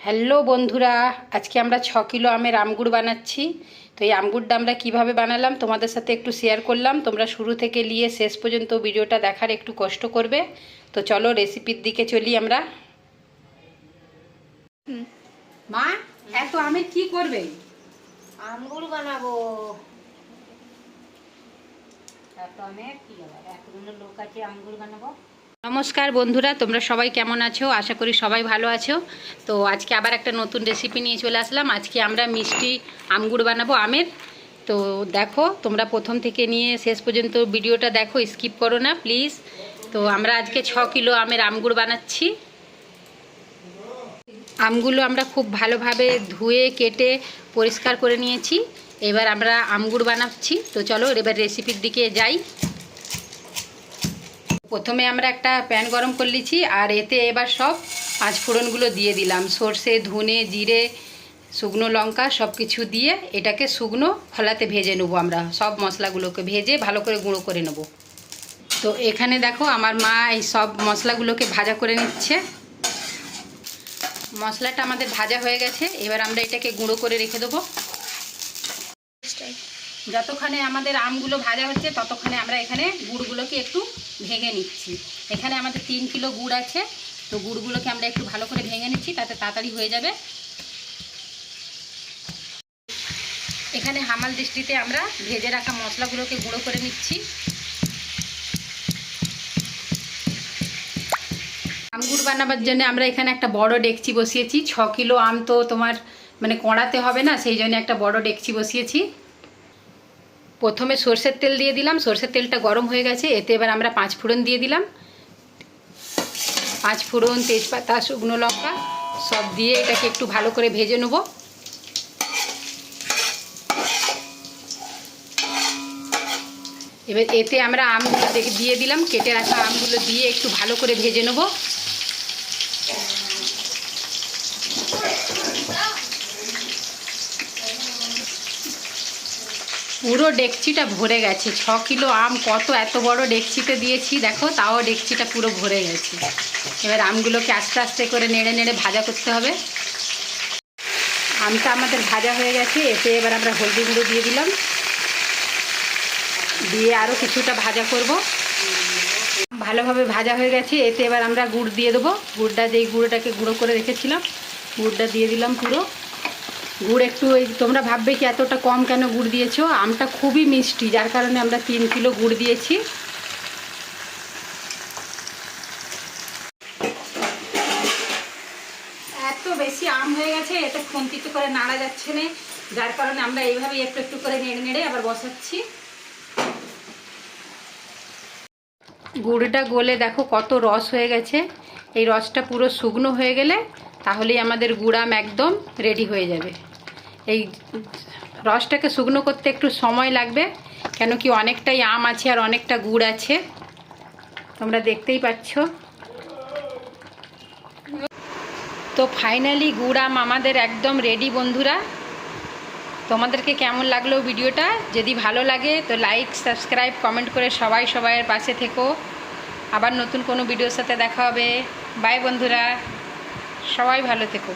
Hello বন্ধুরা, আজকে আমরা 6 কিলো আমের আমগুড় বানাচ্ছি। তো এই আমগুড়টা আমরা কিভাবে বানালাম তোমাদের সাথে একটু শেয়ার করলাম। তোমরা শুরু থেকে নিয়ে শেষ পর্যন্ত ভিডিওটা দেখার একটু কষ্ট করবে। তো চলো রেসিপির দিকে চলি আমরা। মা, এত আমের কি করবে? আমগুড় বানাবো। এত আমের কি হবে? এতগুলো লোক আছে, আমগুড় বানাবো। নমস্কার বন্ধুরা, তোমরা সবাই কেমন আছো? আশা করি সবাই ভালো আছো। তো আজকে আবার একটা নতুন রেসিপি নিয়ে চলে আসলাম। আজকে আমরা মিষ্টি আমগুড় বানাবো আমের। তো দেখো, তোমরা প্রথম থেকে নিয়ে শেষ পর্যন্ত ভিডিওটা দেখো, স্কিপ করো না প্লিজ। তো আমরা আজকে 6 কিলো আমের আমগুড় বানাচ্ছি। আমগুলো আমরা খুব ভালোভাবে ধুয়ে কেটে পরিষ্কার করে নিয়েছি। এবার আমরা আমগুড় বানাচ্ছি। তো চলো এবার রেসিপির দিকে যাই। প্রথমে আমরা একটা প্যান গরম করে নিয়েছি, আর এতে এবার সব পাঁচফোড়নগুলো দিয়ে দিলাম। সর্ষে, ধনে, জিরে, শুকনো লঙ্কা সব কিছু দিয়ে এটাকে শুকনো খোলাতে ভেজে নেবো। আমরা সব মশলাগুলোকে ভেজে ভালো করে গুঁড়ো করে নেব। তো এখানে দেখো আমার মা এই সব মশলাগুলোকে ভাজা করে নিচ্ছে। মশলাটা আমাদের ভাজা হয়ে গেছে। এবার আমরা এটাকে গুঁড়ো করে রেখে দেবো। যতক্ষণে আমাদের আমগুলো ভাজা হচ্ছে ততক্ষণে আমরা এখানে গুড়গুলোকে একটু ভেঙে নিচ্ছি। এখানে আমাদের 3 কিলো গুড় আছে। তো গুড়গুলোকে আমরা একটু ভালো করে ভেঙে নিচ্ছি, তাতে তাড়াতাড়ি হয়ে যাবে। এখানে হামাল দৃষ্টিতে আমরা ভেজে রাখা মশলাগুলোকে গুঁড়ো করে নিচ্ছি। আমগুড় বানাবার জন্য আমরা এখানে একটা বড় ডেকচি বসিয়েছি। 6 কিলো আম তো তোমার কড়াতে হবে না, সেই জন্য একটা বড় ডেকচি বসিয়েছি। প্রথমে সরষের তেল দিয়ে দিলাম। সরষের তেলটা গরম হয়ে গেছে। এতে এবার আমরা 5 ফোড়ন দিয়ে দিলাম। 5 ফোড়ন, তেজপাতা, শুকনো লঙ্কা সব দিয়ে এটাকে একটু ভালো করে ভেজে নেব। এবার এতে আমরা আমগুলো দিয়ে দিলাম। কেটে রাখা আমগুলো দিয়ে একটু ভালো করে ভেজে নেব। পুরো ডেকচিটা ভরে গেছে। 6 কিলো আম কত এত বড় ডেকচিতে দিয়েছি দেখো, তাও ডেকচিটা পুরো ভরে গেছে। এবার আমগুলোকে আস্তে আস্তে করে নেড়ে নেড়ে ভাজা করতে হবে। আমটা আমাদের ভাজা হয়ে গেছে। এতে এবার আমরা হলদি গুঁড়ো দিয়ে দিলাম, দিয়ে আরও কিছুটা ভাজা করব। ভালোভাবে ভাজা হয়ে গেছে। এতে এবার আমরা গুড় দিয়ে দেবো। গুড়টা, যেই গুঁড়োটাকে গুঁড়ো করে রেখেছিলাম, গুড়টা দিয়ে দিলাম পুরো। গুড় একটু তোমরা ভাববে কি এতটা কম কেন গুড় দিয়েছো? আমটা খুবই মিষ্টি, যার কারণে আমরা 3 কিলো গুড় দিয়েছি। এত বেশি আম হয়ে গেছে, এতে খুন্তিতে করে নাড়া যাচ্ছে না, যার কারণে আমরা এইভাবে একটু একটু করে নেড়ে নেড়ে আবার বসাচ্ছি। গুড়টা গলে দেখো কত রস হয়ে গেছে। এই রসটা পুরো শুকনো হয়ে গেলে তাহলেই আমাদের গুড় আম একদম রেডি হয়ে যাবে। এই রসটাকে শুকনো করতে একটু সময় লাগবে, কেন কি অনেকটাই আম আছে আর অনেকটা গুড় আছে, তোমরা দেখতেই পাচ্ছ। তো ফাইনালি গুড় আম আমাদের একদম রেডি বন্ধুরা। তোমাদেরকে কেমন লাগলো ভিডিওটা? যদি ভালো লাগে তো লাইক, সাবস্ক্রাইব, কমেন্ট করে সবাই সবাইয়ের পাশে থেকো। আবার নতুন কোনো ভিডিওর সাথে দেখা হবে। বাই বন্ধুরা, সবাই ভালো থেকো।